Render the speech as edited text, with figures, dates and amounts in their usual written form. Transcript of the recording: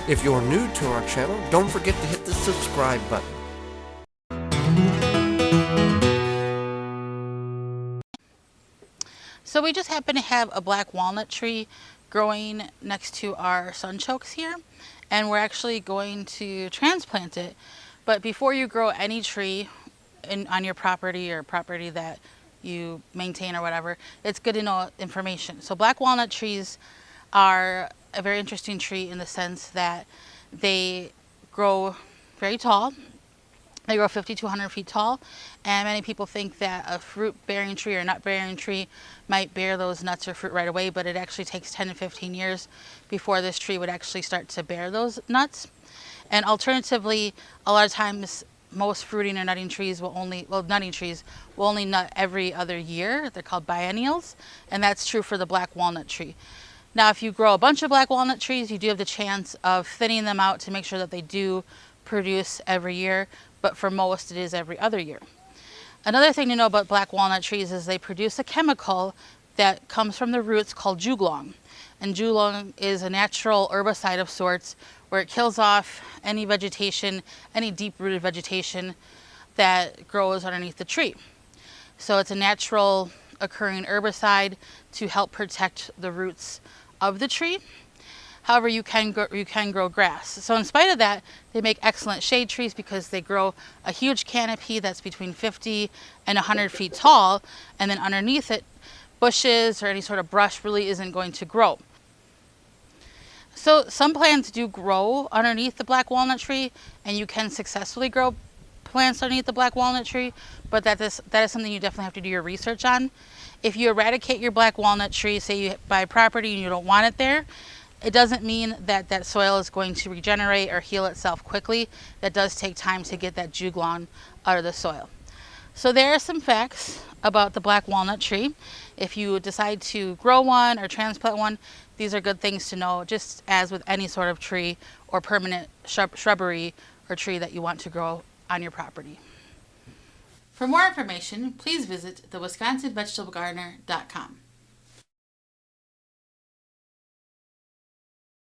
If you're new to our channel, don't forget to hit the subscribe button. So we just happen to have a black walnut tree growing next to our sunchokes here, and we're actually going to transplant it. But before you grow any tree on your property or property that you maintain or whatever, it's good to know information. So black walnut trees are a very interesting tree in the sense that they grow very tall. They grow 50 to 100 feet tall, and many people think that a fruit-bearing tree or nut-bearing tree might bear those nuts or fruit right away, but it actually takes 10 to 15 years before this tree would actually start to bear those nuts. And alternatively, a lot of times most fruiting or nutting trees will only, nutting trees will only nut every other year. They're called biennials, and that's true for the black walnut tree. Now, if you grow a bunch of black walnut trees, you do have the chance of thinning them out to make sure that they do produce every year, but for most it is every other year. Another thing to know about black walnut trees is they produce a chemical that comes from the roots called juglong. And juglong is a natural herbicide of sorts where it kills off any vegetation, any deep-rooted vegetation that grows underneath the tree. So it's a natural occurring herbicide to help protect the roots of the tree. However, you can grow grass. So in spite of that, they make excellent shade trees because they grow a huge canopy that's between 50 and 100 feet tall, and then underneath it, bushes or any sort of brush really isn't going to grow. So some plants do grow underneath the black walnut tree, and you can successfully grow plants underneath the black walnut tree, but that is something you definitely have to do your research on. If you eradicate your black walnut tree, say you buy property and you don't want it there, it doesn't mean that that soil is going to regenerate or heal itself quickly. That does take time to get that juglong out of the soil. So there are some facts about the black walnut tree. If you decide to grow one or transplant one, these are good things to know, just as with any sort of tree or permanent shrubbery or tree that you want to grow on your property. For more information, please visit thewisconsinvegetablegardener.com.